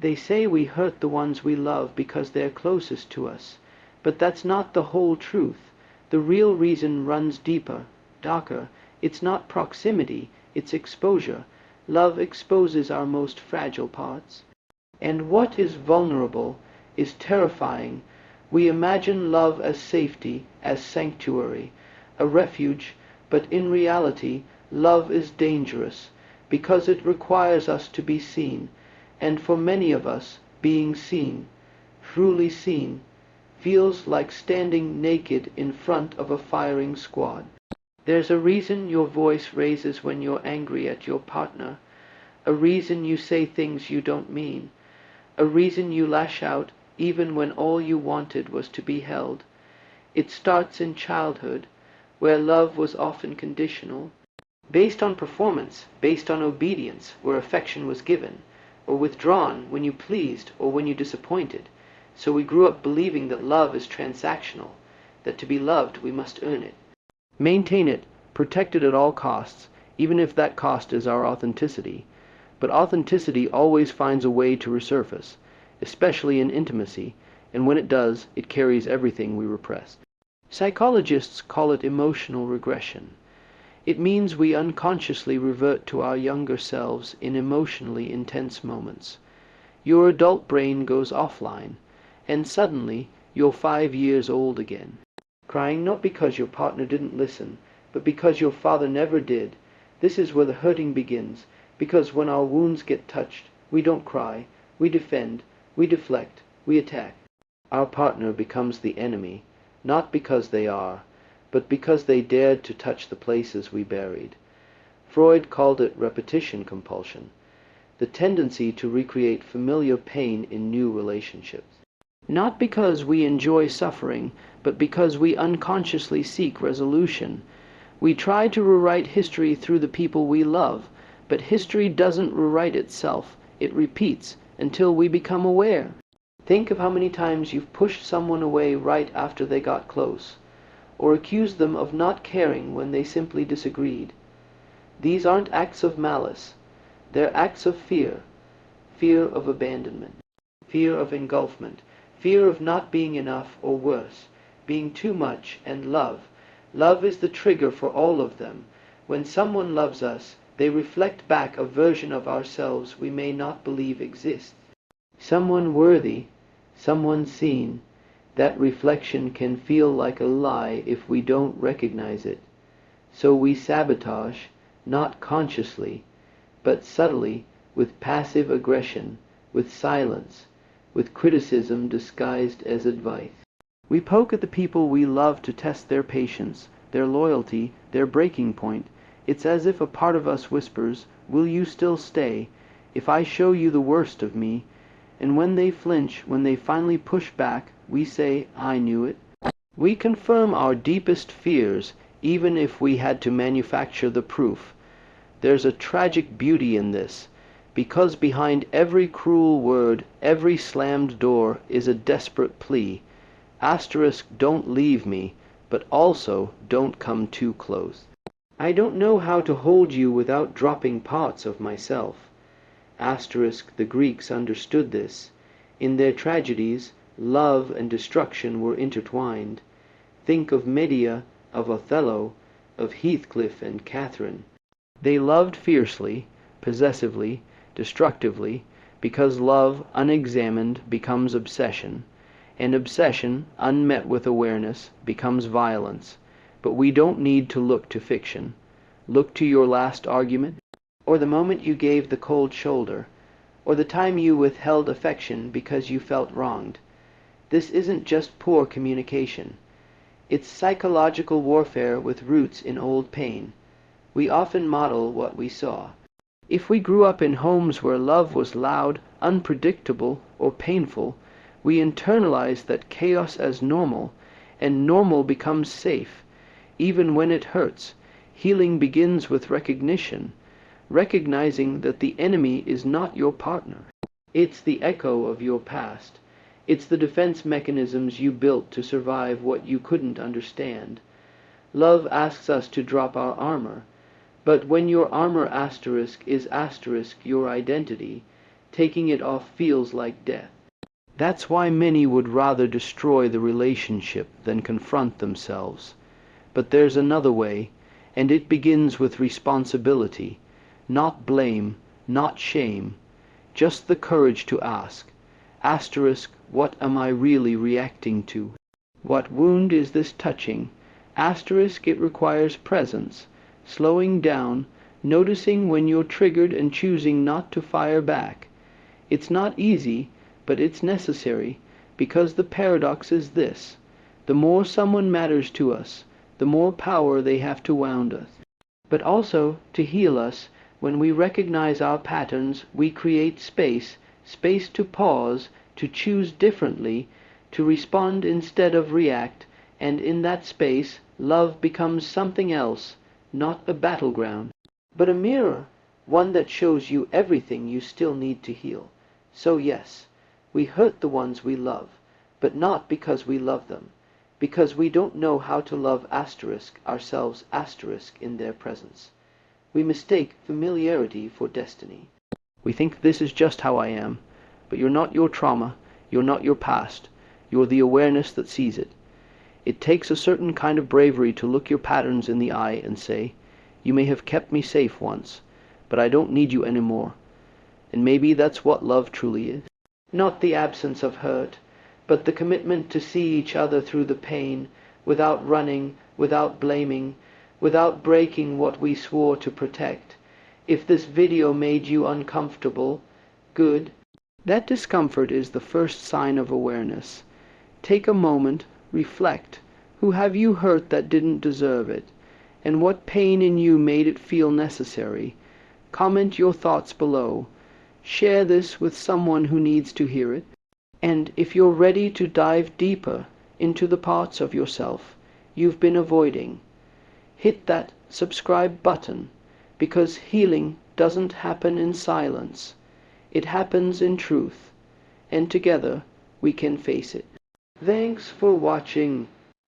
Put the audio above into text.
They say we hurt the ones we love because they're closest to us, but that's not the whole truth. The real reason runs deeper, darker. It's not proximity, it's exposure. Love exposes our most fragile parts. And what is vulnerable is terrifying. We imagine love as safety, as sanctuary, a refuge, but in reality, love is dangerous because it requires us to be seen, and for many of us, being seen, truly seen, feels like standing naked in front of a firing squad. There's a reason your voice raises when you're angry at your partner, a reason you say things you don't mean, a reason you lash out even when all you wanted was to be held. It starts in childhood, where love was often conditional, based on performance, based on obedience, where affection was given, or withdrawn when you pleased or when you disappointed. So we grew up believing that love is transactional, that to be loved we must earn it. Maintain it, protect it at all costs, even if that cost is our authenticity. But authenticity always finds a way to resurface, especially in intimacy, and when it does, it carries everything we repress. Psychologists call it emotional regression. It means we unconsciously revert to our younger selves in emotionally intense moments. Your adult brain goes offline, and suddenly you're 5 years old again, crying not because your partner didn't listen, but because your father never did. This is where the hurting begins, because when our wounds get touched, we don't cry, we defend, we deflect, we attack. Our partner becomes the enemy, not because they are, but because they dared to touch the places we buried. Freud called it repetition compulsion, the tendency to recreate familiar pain in new relationships. Not because we enjoy suffering, but because we unconsciously seek resolution. We try to rewrite history through the people we love, but history doesn't rewrite itself. It repeats until we become aware. Think of how many times you've pushed someone away right after they got close, or accused them of not caring when they simply disagreed. These aren't acts of malice. They're acts of fear. Fear of abandonment. Fear of engulfment. Fear of not being enough, or worse, being too much. And love. Love is the trigger for all of them. When someone loves us, they reflect back a version of ourselves we may not believe exists. Someone worthy, someone seen. That reflection can feel like a lie if we don't recognize it. So we sabotage, not consciously, but subtly, with passive aggression, with silence, with criticism disguised as advice. We poke at the people we love to test their patience, their loyalty, their breaking point. It's as if a part of us whispers, "Will you still stay, if I show you the worst of me?" And when they flinch, when they finally push back, we say, "I knew it." We confirm our deepest fears, even if we had to manufacture the proof. There's a tragic beauty in this, because behind every cruel word, every slammed door, is a desperate plea. Asterisk, don't leave me, but also don't come too close. I don't know how to hold you without dropping parts of myself. Asterisk, the Greeks understood this. In their tragedies, love and destruction were intertwined. Think of Medea, of Othello, of Heathcliff and Catherine. They loved fiercely, possessively, destructively, because love, unexamined, becomes obsession, and obsession, unmet with awareness, becomes violence. But we don't need to look to fiction. Look to your last argument, or the moment you gave the cold shoulder, or the time you withheld affection because you felt wronged. This isn't just poor communication. It's psychological warfare with roots in old pain. We often model what we saw. If we grew up in homes where love was loud, unpredictable, or painful, we internalize that chaos as normal, and normal becomes safe. Even when it hurts, healing begins with recognition, recognizing that the enemy is not your partner. It's the echo of your past. It's the defense mechanisms you built to survive what you couldn't understand. Love asks us to drop our armor, but when your armor asterisk is asterisk your identity, Taking it off feels like death. That's why many would rather destroy the relationship than confront themselves. But there's another way, and it begins with responsibility, not blame, not shame, just the courage to ask, asterisk, what am I really reacting to? What wound is this touching? Asterisk, it requires presence, slowing down, noticing when you're triggered and choosing not to fire back. It's not easy, but it's necessary, because the paradox is this: the more someone matters to us, the more power they have to wound us. But also, to heal us, when we recognize our patterns, we create space, space to pause, to choose differently, to respond instead of react, and in that space, love becomes something else, not a battleground, but a mirror, one that shows you everything you still need to heal. So yes, we hurt the ones we love, but not because we love them, because we don't know how to love asterisk ourselves asterisk in their presence. We mistake familiarity for destiny. We think this is just how I am, but you're not your trauma, you're not your past, you're the awareness that sees it. It takes a certain kind of bravery to look your patterns in the eye and say, you may have kept me safe once, but I don't need you anymore. And maybe that's what love truly is. Not the absence of hurt, but the commitment to see each other through the pain, without running, without blaming, without breaking what we swore to protect. If this video made you uncomfortable, good. That discomfort is the first sign of awareness. Take a moment, reflect. Who have you hurt that didn't deserve it? And what pain in you made it feel necessary? Comment your thoughts below. Share this with someone who needs to hear it. And if you're ready to dive deeper into the parts of yourself you've been avoiding, hit that subscribe button, because healing doesn't happen in silence. It happens in truth, and together we can face it. Thanks for watching.